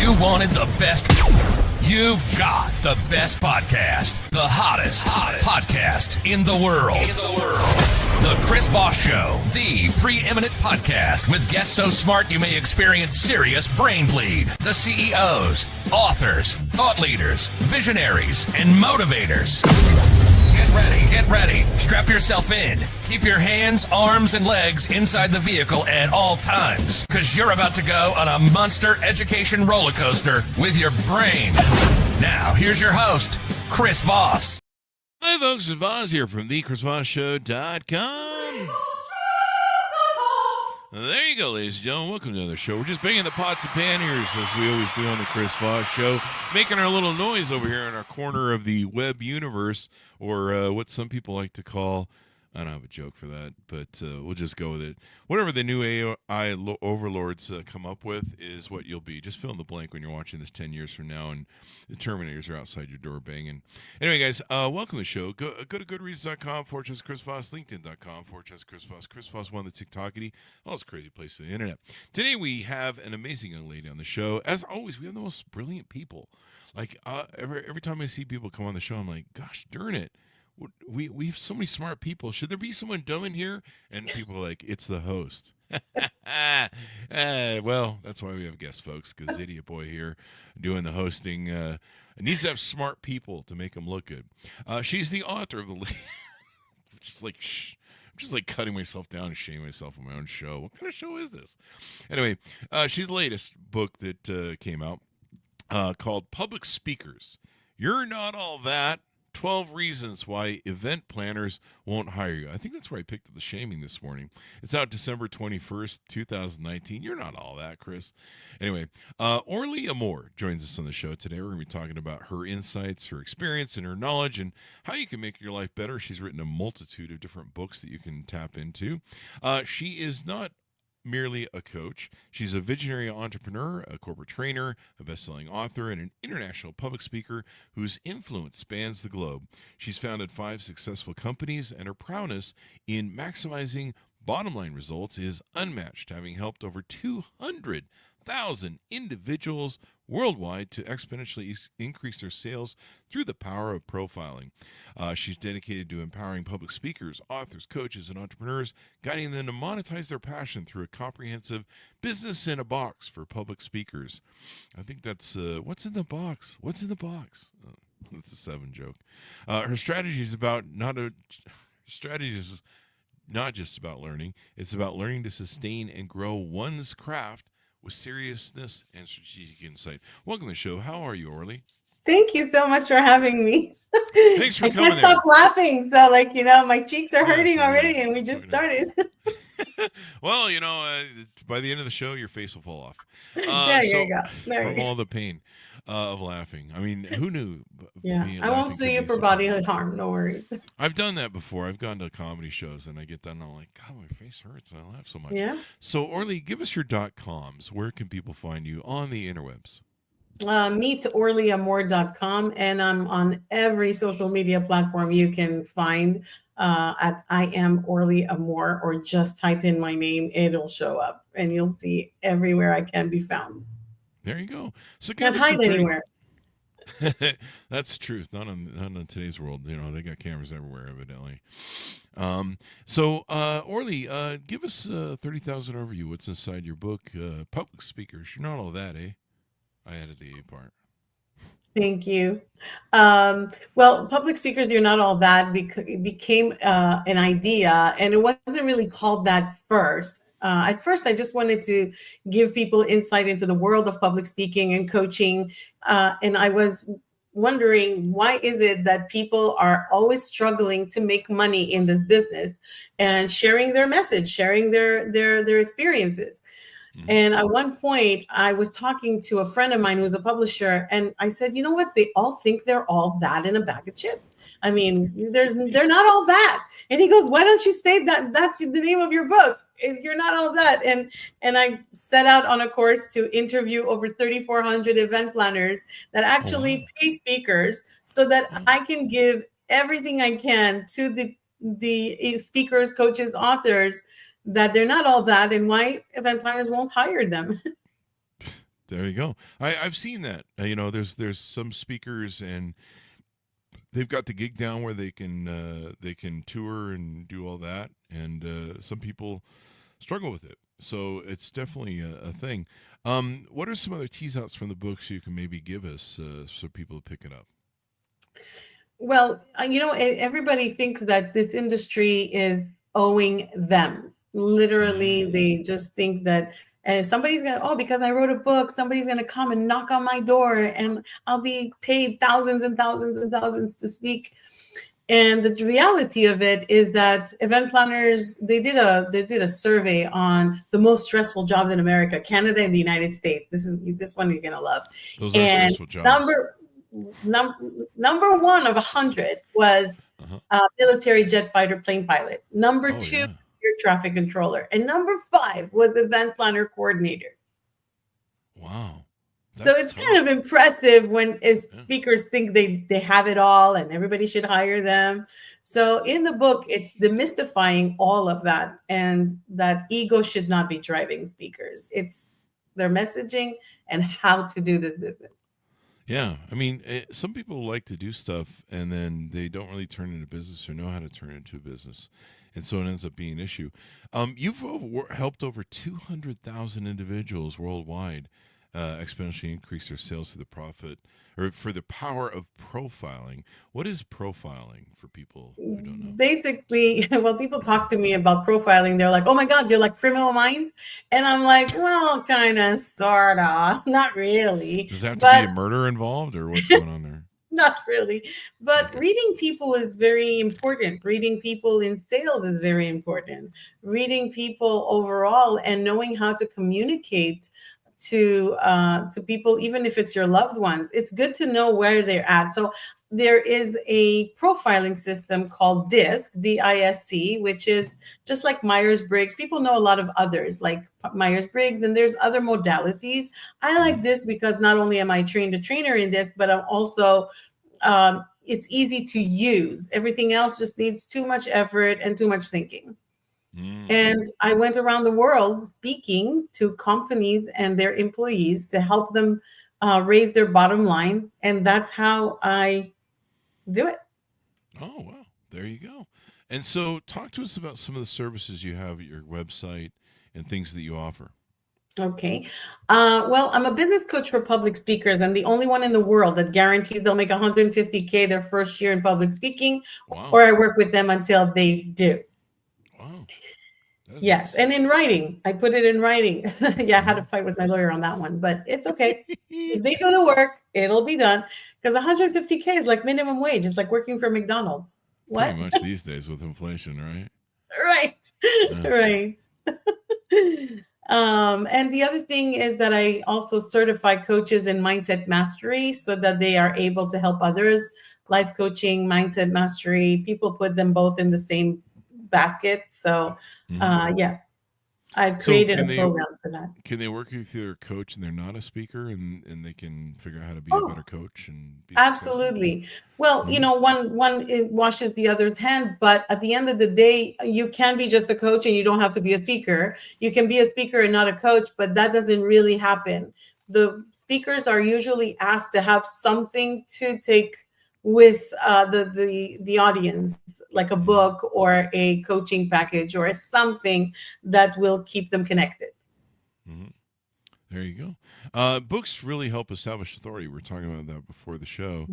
You wanted the best. You've got the best podcast. The hottest podcast in the world. The Chris Voss Show, the preeminent podcast with guests so smart you may experience serious brain bleed. The CEOs, authors, thought leaders, visionaries, and motivators. Get ready. Strap yourself in. Keep your hands, arms, and legs inside the vehicle at all times, because you're about to go on a monster education roller coaster with your brain. Now, here's your host, Chris Voss. Hi, folks. It's Voss here from thechrisvossshow.com. There you go, ladies and gentlemen. Welcome to another show. We're just banging the pots and panners, as we always do on the Chris Voss Show, making our little noise over here in our corner of the web universe, or what some people like to call, I don't have a joke for that, but we'll just go with it. Whatever the new AI overlords come up with is what you'll be. Just fill in the blank when you're watching this 10 years from now and the Terminators are outside your door banging. Anyway, guys, welcome to the show. Go to goodreads.com, /Chris Voss, LinkedIn.com, /Chris Voss, Chris Voss, one, the TikTokity, all those crazy places on the internet. Today we have an amazing young lady on the show. As always, we have the most brilliant people. Like, every time I see people come on the show, I'm like, gosh darn it. We have so many smart people. Should there be someone dumb in here? And people are like, it's the host. Well, that's why we have guests, folks, because Idiot Boy here doing the hosting needs to have smart people to make him look good. She's the author of the I'm just like cutting myself down and shaming myself on my own show. What kind of show is this? Anyway, she's the latest book that came out called Public Speakers. You're Not All That. 12 Reasons Why Event Planners Won't Hire You. I think that's where I picked up the shaming this morning. It's out December 21st, 2019. You're not all that, Chris. Anyway, Orly Amor joins us on the show today. We're going to be talking about her insights, her experience, and her knowledge, and how you can make your life better. She's written a multitude of different books that you can tap into. She is not merely a coach. She's a visionary entrepreneur, a corporate trainer, a best-selling author, and an international public speaker whose influence spans the globe. She's founded 5 successful companies, and her prowess in maximizing bottom-line results is unmatched, having helped over 200,000 individuals worldwide to exponentially increase their sales through the power of profiling. She's dedicated to empowering public speakers, authors, coaches, and entrepreneurs, guiding them to monetize their passion through a comprehensive business in a box for public speakers. I think that's what's in the box? What's in the box? That's a 7 joke. Her strategy is not just about learning. It's about learning to sustain and grow one's craft with seriousness and strategic insight. Welcome to the show. How are you, Orly? Thank you so much for having me. Thanks for I coming. can't stop laughing. So, my cheeks are hurting already, and we just started. Well, by the end of the show, your face will fall off. There you go. From all the pain of laughing. I mean, who knew? Yeah, I won't sue you for bodily harm. No worries. I've done that before. I've gone to comedy shows, and I get done, and I'm like, God, my face hurts, and I laugh so much. Yeah. So, Orly, give us your .coms. Where can people find you on the interwebs? Meetorlyamor.com, and I'm on every social media platform you can find at I am Orly Amor, or just type in my name. It'll show up, and you'll see everywhere I can be found. There you go. So can't hide anywhere. That's the truth. Not in today's world. They got cameras everywhere, evidently. Orly, give us 30,000 overview. What's inside your book? Public speakers. You're not all that, eh? I added the A part. Thank you. Well, public speakers, you're not all that became an idea, and it wasn't really called that first. At first, I just wanted to give people insight into the world of public speaking and coaching. And I was wondering, why is it that people are always struggling to make money in this business and sharing their message, sharing their experiences? Mm-hmm. And at one point, I was talking to a friend of mine who's a publisher, and I said, you know what? They all think they're all that in a bag of chips. I mean, they're not all that. And he goes, why don't you say that? That's the name of your book. You're not all that. And I set out on a course to interview over 3,400 event planners that actually pay speakers, so that I can give everything I can to the speakers, coaches, authors, that they're not all that, and why event planners won't hire them. There you go. I've seen that. There's some speakers and they've got the gig down where they can tour and do all that, and some people struggle with it. So it's definitely a thing. What are some other tease outs from the books you can maybe give us so people pick it up? Well, everybody thinks that this industry is owing them. Literally, Mm. they just think that somebody's going to, oh, because I wrote a book, somebody's going to come and knock on my door and I'll be paid thousands and thousands and thousands to speak. And the reality of it is that event planners, they did a survey on the most stressful jobs in America, Canada and the United States. This one you're gonna love. Those are And stressful jobs. number one of 100 was military jet fighter plane pilot. Number two, Yeah. air traffic controller, and number 5 was event planner coordinator. Wow. So it's kind of impressive when speakers think they have it all and everybody should hire them. So in the book, it's demystifying all of that, and that ego should not be driving speakers. It's their messaging and how to do this business. Yeah, I mean, some people like to do stuff and then they don't really turn it into business or know how to turn it into a business, and so it ends up being an issue. You've helped over 200,000 individuals worldwide exponentially increase their sales through the profit or for the power of profiling. What is profiling for people who don't know? Basically, when people talk to me about profiling, they're like, oh my God, you're like Criminal Minds. And I'm like, well, kind of, sort of, not really. Does there have to be a murder involved or what's going on there? Not really. But reading people is very important. Reading people in sales is very important. Reading people overall and knowing how to communicate to people, even if it's your loved ones. It's good to know where they're at. So there is a profiling system called DISC, DISC, which is just like Myers-Briggs. People know a lot of others like Myers-Briggs, and there's other modalities. I like this because not only am I trained a trainer in this, but I'm also it's easy to use. Everything else just needs too much effort and too much thinking. And I went around the world speaking to companies and their employees to help them raise their bottom line. And that's how I do it. Oh, wow. There you go. And so talk to us about some of the services you have at your website and things that you offer. Okay. Well, I'm a business coach for public speakers. I'm the only one in the world that guarantees they'll make 150K their first year in public speaking, or I work with them until they do. Wow. Yes, and in writing, I put it in writing. Yeah, I had to fight with my lawyer on that one, but it's okay. If they do the work, it'll be done. Because 150K is like minimum wage. It's like working for McDonald's. What? Pretty much these days with inflation, right? Right. And the other thing is that I also certify coaches in mindset mastery so that they are able to help others. Life coaching, mindset mastery, people put them both in the same basket. So yeah, I've created a program for that. Can they work with their coach and they're not a speaker and they can figure out how to be a better coach and be absolutely successful? Well, one it washes the other's hand, but at the end of the day, you can be just a coach and you don't have to be a speaker. You can be a speaker and not a coach, but that doesn't really happen. The speakers are usually asked to have something to take with the audience, like a book or a coaching package or something that will keep them connected. There you go. Books really help establish authority. We were talking about that before the show.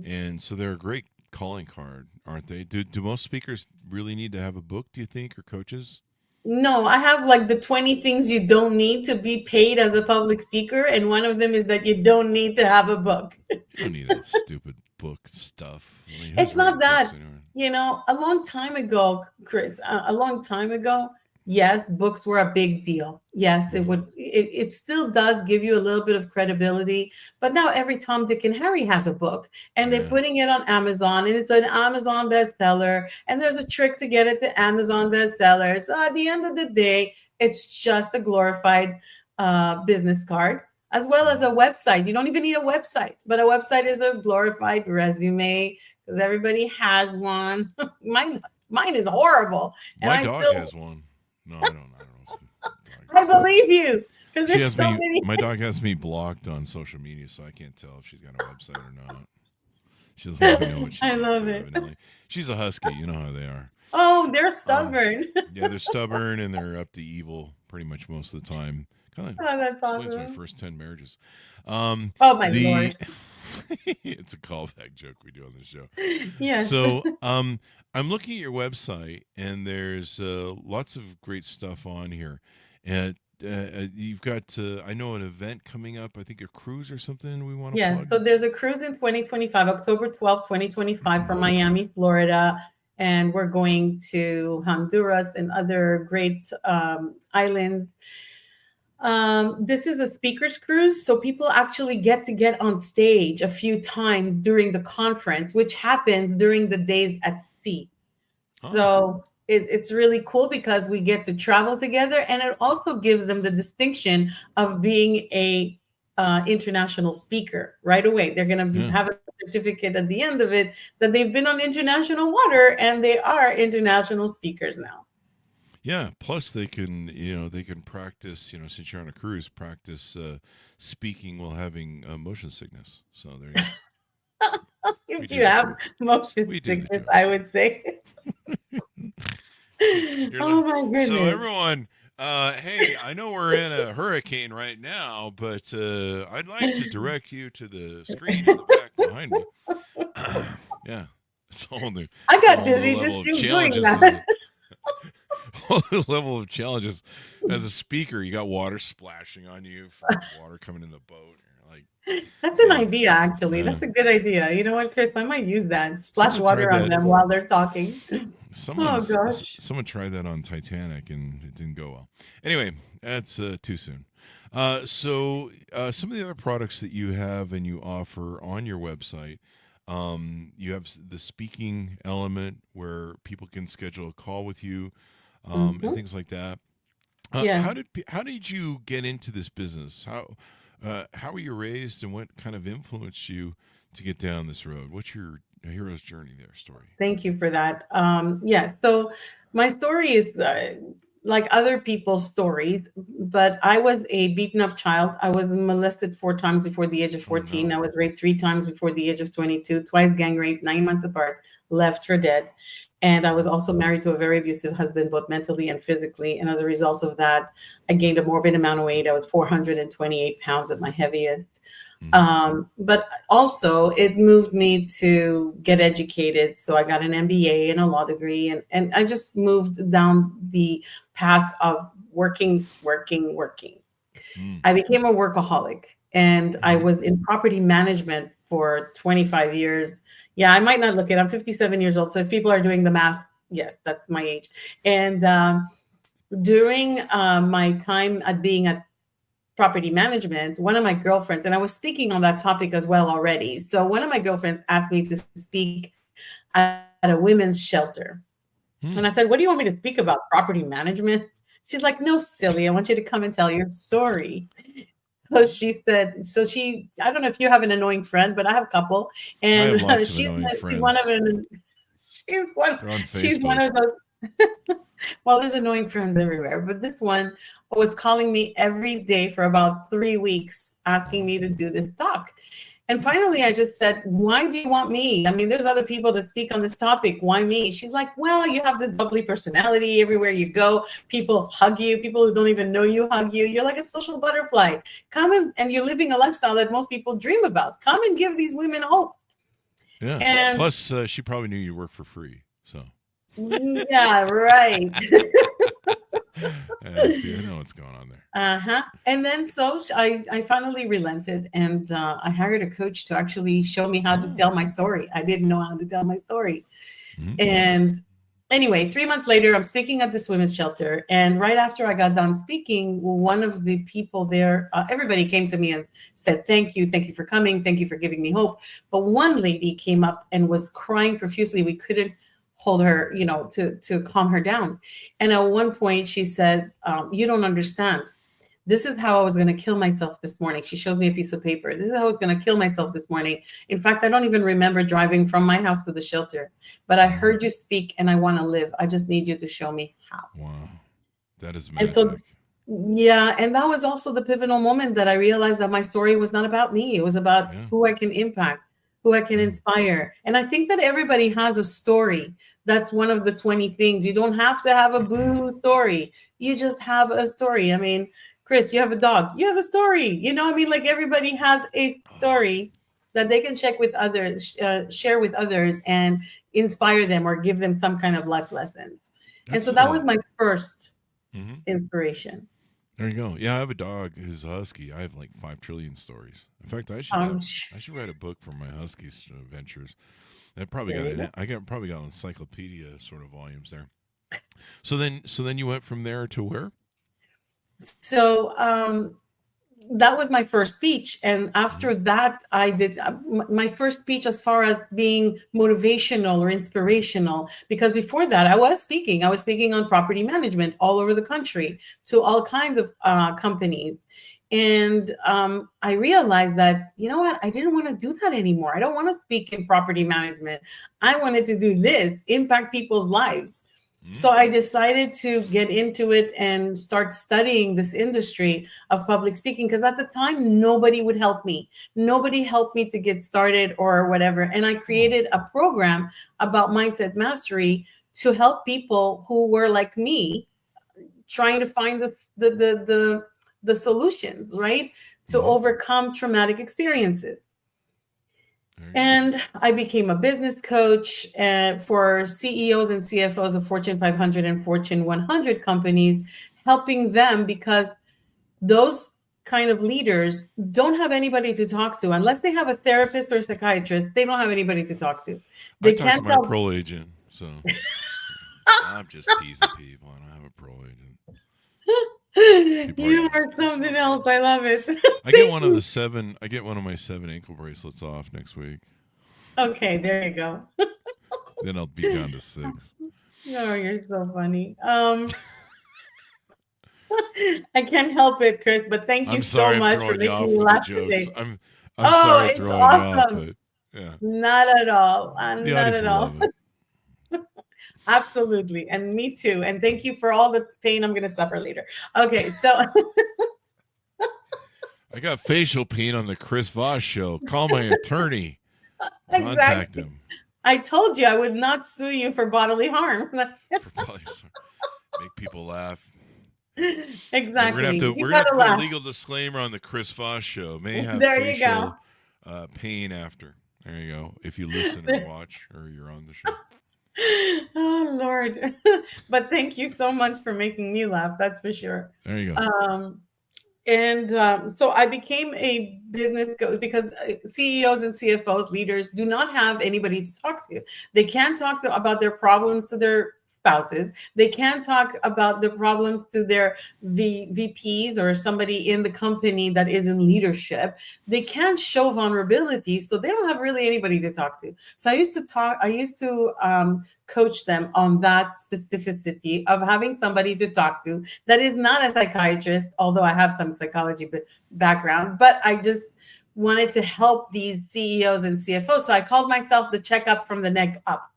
And so they're a great calling card, aren't they? Do most speakers really need to have a book, do you think, or coaches? No, I have like the 20 things you don't need to be paid as a public speaker. And one of them is that you don't need to have a book. You don't need that stupid book stuff. I mean, it's not that, a long time ago, Chris, yes, books were a big deal. Yes, it still does give you a little bit of credibility, but now every Tom, Dick, and Harry has a book, and they're putting it on Amazon, and it's an Amazon bestseller, and there's a trick to get it to Amazon bestseller. So at the end of the day, it's just a glorified business card, as well as a website. You don't even need a website, but a website is a glorified resume because everybody has one. Mine is horrible. My dog has one. No, I don't know. I believe you because She there's has so me. many. My dog has me blocked on social media, so I can't tell if she's got a website or not. She doesn't let me know what she's I up love to. it. Evidently, she's a husky. You know how they are. Oh, they're Um, stubborn. yeah, they're stubborn and they're up to evil pretty much most of the time. Kind of Oh, that's explains my awesome. first 10 marriages. Um, Oh my the Lord. it's a callback joke we do on this show. Yes. So, I'm looking at your website, and there's lots of great stuff on here. And you've got, I know, an event coming up. I think a cruise or something we want to Yes. plug. So there's a cruise in 2025, October 12th, 2025 from Miami, Florida. And we're going to Honduras and other great islands. This is a speakers cruise, so people actually get on stage a few times during the conference, which happens during the days at sea. Oh, So it's really cool because we get to travel together, and it also gives them the distinction of being a international speaker right away. They're going to yeah. have a certificate at the end of it that they've been on international water and they are international speakers now. Yeah. Plus, they can practice, since you're on a cruise, practice speaking while having motion sickness. So there you go. We If do you the have jokes. motion We do the sickness, jokes. I would say. You're Oh like, my so goodness. everyone, hey, I know we're in a hurricane right now, but I'd like to direct you to the screen in the back behind me. Yeah, it's a whole new, I it's a got whole new dizzy level just of you doing challenges. that. Whole new level of challenges as a speaker. You got water splashing on you from water coming in the boat. You're like, That's an man, idea, actually. uh, That's a good idea. You know what, Chris? I might use that. Splash someone tried water on that. them while they're talking. Oh gosh. Someone tried that on Titanic and it didn't go well. Anyway, that's too soon. Some of the other products that you have and you offer on your website, you have the speaking element where people can schedule a call with you, and Hmm. things like that. Yes. How did you get into this business? How were you raised, and what kind of influenced you to get down this road? What's your hero's journey there story? Thank you for that. Yes. So my story is like other people's stories, but I was a beaten up child. I was molested 4 times before the age of Oh 14. no. I was raped 3 times before the age of 22, twice gang raped, 9 months apart, left for dead. And I was also married to a very abusive husband, both mentally and physically. And as a result of that, I gained a morbid amount of weight. I was 428 pounds at my heaviest. Mm-hmm. But also, it moved me to get educated. So I got an MBA and a law degree, and I just moved down the path of working, working, working. Mm. I became a workaholic, and I Mm-hmm. was in property management for 25 years. Yeah, I might not look it. I'm 57 years old. So if people are doing the math, yes, that's my age. And during my time at being at property management, one of my girlfriends, and I was speaking on that topic as well already. So one of my girlfriends asked me to speak at a women's shelter. Mm. And I said, "What do you want me to speak about? Property management?" She's like, "No, silly. I want you to come and tell your story." So she said, I don't know if you have an annoying friend, but I have a couple. I have And lots of annoying she's one of friends. an, They're on she's one Facebook. of those. Well, there's annoying friends everywhere, but this one was calling me every day for about 3 weeks, asking Wow. me to do this talk. And finally, I just said, "Why do you want me? I mean, there's other people that speak on this topic. Why me?" She's like, "Well, you have this bubbly personality. Everywhere you go, people hug you. People who don't even know you hug you. You're like a social butterfly. Come in, and you're living a lifestyle that most people dream about. Come and give these women hope." Yeah. And Plus, she probably knew you work for free. So. yeah, right. See, I know what's going on there. Uh-huh. And then I finally relented, and I hired a coach to actually show me how to Oh. tell my story. I didn't know how to tell my story. Mm-hmm. And anyway, 3 months later, I'm speaking at this women's shelter. And right after I got done speaking, one of the people there, everybody came to me and said, "Thank you. Thank you for coming. Thank you for giving me hope." But one lady came up and was crying profusely. We couldn't hold her, to calm her down. And at one point she says, "You don't understand. This is how I was going to kill myself this morning." She shows me a piece of paper. "This is how I was going to kill myself this morning. In fact, I don't even remember driving from my house to the shelter, but I heard you speak and I want to live. I just need you to show me how." Wow. That is And so magic. Yeah, and that was also the pivotal moment that I realized that my story was not about me. It was about Yeah. who I can impact, who I can Yeah. inspire. And I think that everybody has a story. That's one of the 20 things. You don't have to have a boo story. You just have a story. I mean, Chris, you have a dog. You have a story. You know, I mean, like everybody has a story that they can check with others, share with others, and inspire them or give them some kind of life lessons. And That's so that was a. my first Mhm. inspiration. There you go. Yeah, I have a dog who's a husky. I have like 5 trillion stories. In fact, I should write a book for my husky's adventures. I probably There got you an go. I got probably got encyclopedia sort of volumes there. So then you went from there to where? So that was my first speech, and Mhm. after that, I did my first speech as far as being motivational or inspirational. Because before that, I was speaking. I was speaking on property management all over the country to all kinds of companies. And I realized that, you know what, I didn't want to do that anymore. I don't want to speak in property management. I wanted to do this, impact people's lives. So Mhm. I decided to get into it and start studying this industry of public speaking, because at the time nobody would help me. Nobody helped me to get started or whatever. And I Oh, created a program about mindset mastery to help people who were like me, trying to find the solutions, right? To mhm. overcome traumatic experiences. There you go. And I became a business coach for CEOs and CFOs of Fortune 500 and Fortune 100 companies, helping them because those kind of leaders don't have anybody to talk to unless they have a therapist or a psychiatrist. They don't have anybody to talk to. I They talked to can't my tell. pro agent, so I'm just teasing people. I don't have a pro agent. People are You gonna. are It's something okay. else. I love it. I get Thank one of you. the seven. I get one of my 7 ankle bracelets off next week. Okay, there you go. Then I'll be down to 6. Oh, you're so funny. I can't help it, Chris, but thank you I'm so sorry I'm much for throwing you making off me with the laugh jokes. today. I'm Oh, sorry it's throwing you off, awesome. but yeah, Not at all. the Not audience at will all. love it. Absolutely. And me too. And thank you for all the pain I'm going to suffer later. Okay. So, I got facial pain on the Chris Voss show. Call my attorney. Contact exactly. him I told you I would not sue you for bodily harm. for probably make people laugh. Yeah, Exactly. You we're gonna got have to to put a laugh. legal disclaimer on the Chris Voss show. May have There you go. facial pain after. There you go. If you listen or watch or you're on the show. Oh, Lord. But thank you so much for making me laugh. That's for sure. There you go. Um, And so I became a business coach because CEOs and CFOs, leaders, do not have anybody to talk to. They can't talk to about their problems to their spouses. They can't talk about the problems to their VPs or somebody in the company that is in leadership. They can't show vulnerability, so they don't have really anybody to talk to. So I used to coach them on that specificity of having somebody to talk to that is not a psychiatrist, although I have some psychology background, but I just wanted to help these CEOs and CFOs. So I called myself the checkup from the neck up,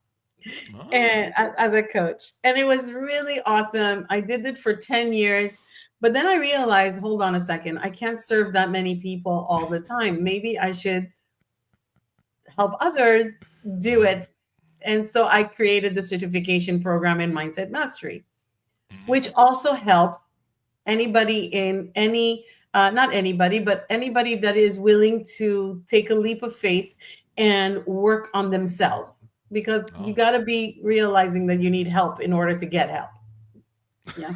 Oh, and as a coach. And it was really awesome. I did it for 10 years. But then I realized, hold on a second, I can't serve that many people all the time. Maybe I should help others do uh-huh. it. And so I created the certification program in Mindset Mastery, Hmm. which also helps anybody in any not anybody, but anybody that is willing to take a leap of faith and work on themselves, because you Oh, got to be realizing that you need help in order to get help. Yeah,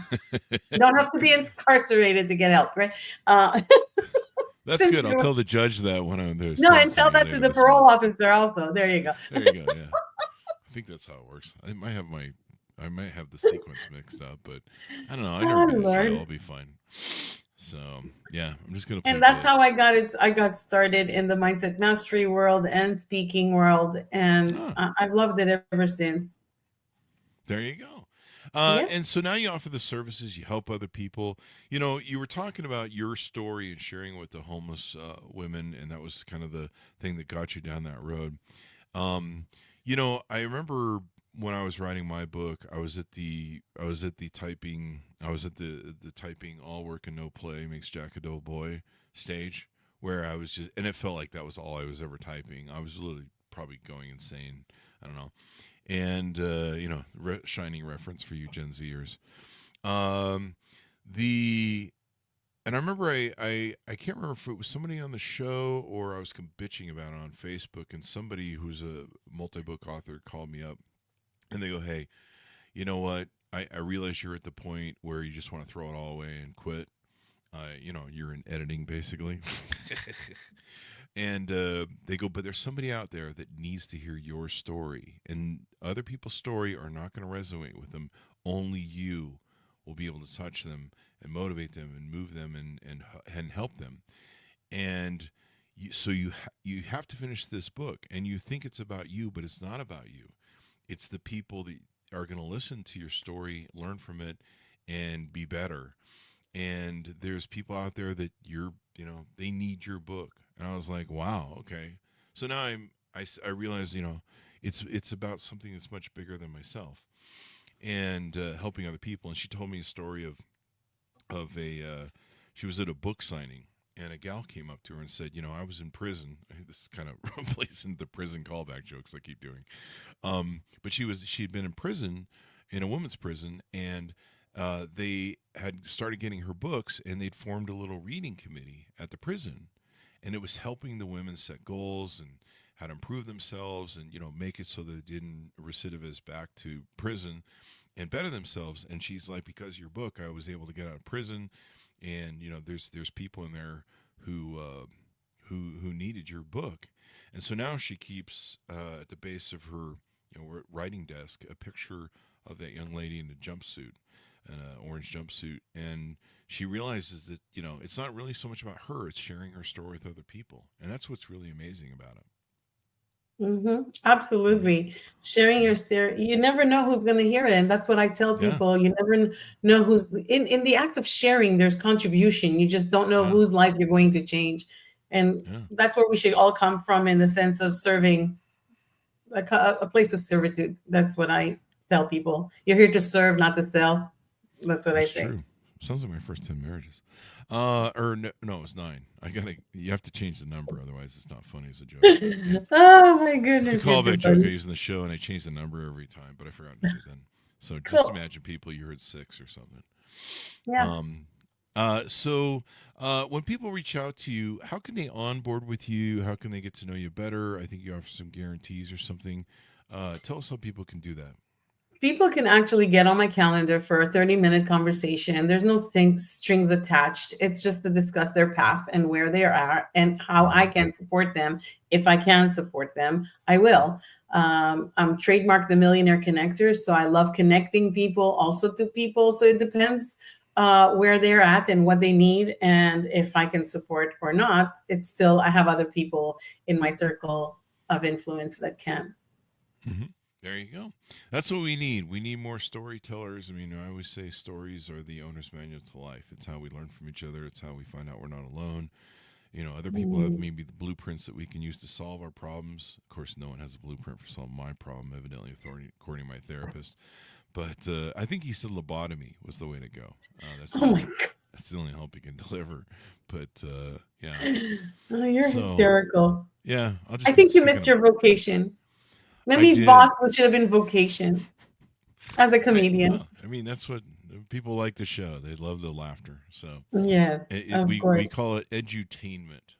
you don't have to be incarcerated to get help, right? uh, that's since good. I'll you're tell the judge that when I'm there no, and sentencing tell you that to later the this parole month. officer also. There you go. There you go. Yeah, I think that's how it works. I might have the sequence mixed up, but I don't know. I never Oh, been to jail. Lord. I'll be fine. So yeah, I'm just gonna And plead that's the. how I got it. I got started in the mindset mastery world and speaking world, and Ah, I've loved it ever since. there you go. Yeah. And so now you offer the services, you help other people. You know, you were talking about your story and sharing with the homeless women, and that was kind of the thing that got you down that road. Um, I remember when I was writing my book, I was at the typing all work and no play makes Jack a dull boy stage where I was just, and it felt like that was all I was ever typing. I was literally probably going insane. I don't know. And shining reference for you Gen Zers. Um, the and I remember I can't remember if it was somebody on the show or I was bitching about it on Facebook, and somebody who's a multi-book author called me up and they go, "Hey, you know what? I realize you're at the point where you just want to throw it all away and quit. You're in editing basically." And they go, "But there's somebody out there that needs to hear your story, and other people's story are not going to resonate with them. Only you will be able to touch them and motivate them and move them and help them. And you have to finish this book, and you think it's about you, but it's not about you. It's the people that are going to listen to your story, learn from it, and be better. And there's people out there that they need your book." And I was like, wow, okay. So now I realize, it's about something that's much bigger than myself, and helping other people. And she told me a story of she was at a book signing, and a gal came up to her and said, "I was in prison." This is kind of plays into the prison callback jokes I keep doing. But she'd been in prison, in a women's prison, and they had started getting her books, and they'd formed a little reading committee at the prison, and it was helping the women set goals and how to improve themselves and make it so that they didn't recidivize back to prison and better themselves. And she's like, "Because of your book, I was able to get out of prison, and there's people in there who needed your book." And so now she keeps at the base of her writing desk a picture of that young lady in the jumpsuit, an orange jumpsuit, and she realizes that it's not really so much about her; it's sharing her story with other people, and that's what's really amazing about it. Mm-hmm. Absolutely. Sharing your story, you never know who's going to hear it. And that's what I tell Yeah, people. You never know who's in the act of sharing, there's contribution. You just don't know yeah, whose life you're going to change. And yeah. that's where we should all come from in the sense of serving a place of servitude. That's what I tell people. You're here to serve, not to sell. That's what I That's say. true. Sounds like my first 10 marriages. Or no, it's 9. You have to change the number, otherwise it's not funny as a joke. But yeah, Oh my it's a goodness, you're too callback joke I funny. use in the show, and I change the number every time, but I forgot to do it then. So just Cool. imagine people, you heard 6 or something. Yeah. Um, when people reach out to you, how can they onboard with you? How can they get to know you better? I think you offer some guarantees or something. Tell us how people can do that. People can actually get on my calendar for a 30-minute conversation. There's no strings attached. It's just to discuss their path and where they are at and how I Mm-hmm. can support them. If I can support them, I will. I'm trademarked the Millionaire Connector, so I love connecting people also to people. So it depends where they're at and what they need, and if I can support or not. It's still I have other people in my circle of influence that can. Mm-hmm. There you go. That's what we need. We need more storytellers. I mean, I always say stories are the owner's manual to life. It's how we learn from each other. It's how we find out we're not alone. Other people have Mm. maybe the blueprints that we can use to solve our problems. Of course, no one has a blueprint for solving my problem, evidently, according to my therapist. But I think he said lobotomy was the way to go. That's Oh the my only that's the only help he can deliver. But yeah. Oh, you're So hysterical. yeah, I'll I just be think you sticking missed them. your vocation. I Maybe did. Boston should have been vocation as a comedian. Well, I mean, that's what people like the show. They love the laughter. So Yes, of we course. call it edutainment.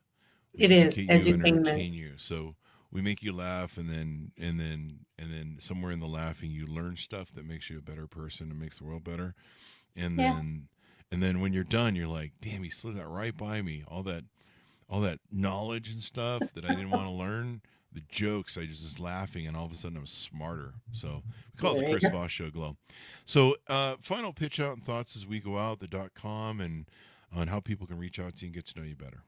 We It is educate you and edutainment. entertain you. So we make you laugh, and then somewhere in the laughing, you learn stuff that makes you a better person and makes the world better. And Yeah. then when you're done, you're like, damn, he slid that right by me. All that knowledge and stuff that I didn't want to learn. The jokes, I just was laughing, and all of a sudden I'm smarter. So we call it the There you Chris go. Voss Show Glow. So final pitch out and thoughts as we go out, the .com, and on how people can reach out to you and get to know you better.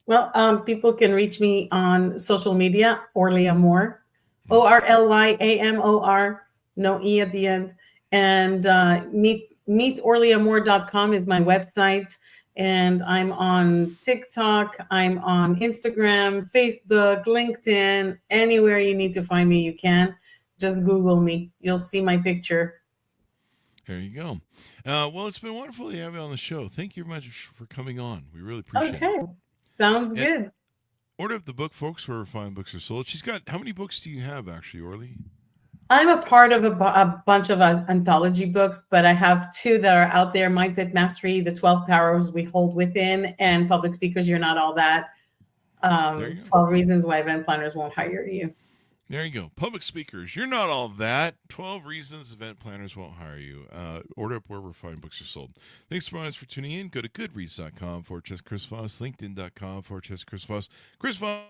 Well, people can reach me on social media, Orly Amor, Hmm. ORLYAMOR, no E at the end. And meetorlyamor.com is my website. And I'm on TikTok, I'm on Instagram, Facebook, LinkedIn, anywhere you need to find me, you can. just Google me. You'll see my picture. There you go. Well, it's been wonderful to have you on the show. Thank you very much for coming on. We really appreciate it. Okay, sounds And good. order up the book, folks, where fine books are sold. She's got, how many books do you have, actually, Orly? I'm a part of a bunch of anthology books, but I have two that are out there: Mindset Mastery, The 12 Powers We Hold Within, and Public Speakers, You're Not All That. There you go. 12 Reasons Why Event Planners Won't Hire You. There you go. Public speakers. You're not all that. 12 reasons event planners won't hire you. Order up wherever fine books are sold. Thanks so much for tuning in. Go to goodreads.com/Chris Voss, LinkedIn.com/Chris Voss. Chris Voss.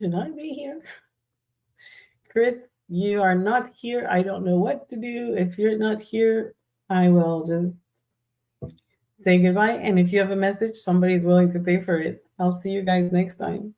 Should I be here? Chris, you are not here. I don't know what to do. If you're not here, I will just say goodbye. And if you have a message, somebody's willing to pay for it. I'll see you guys next time.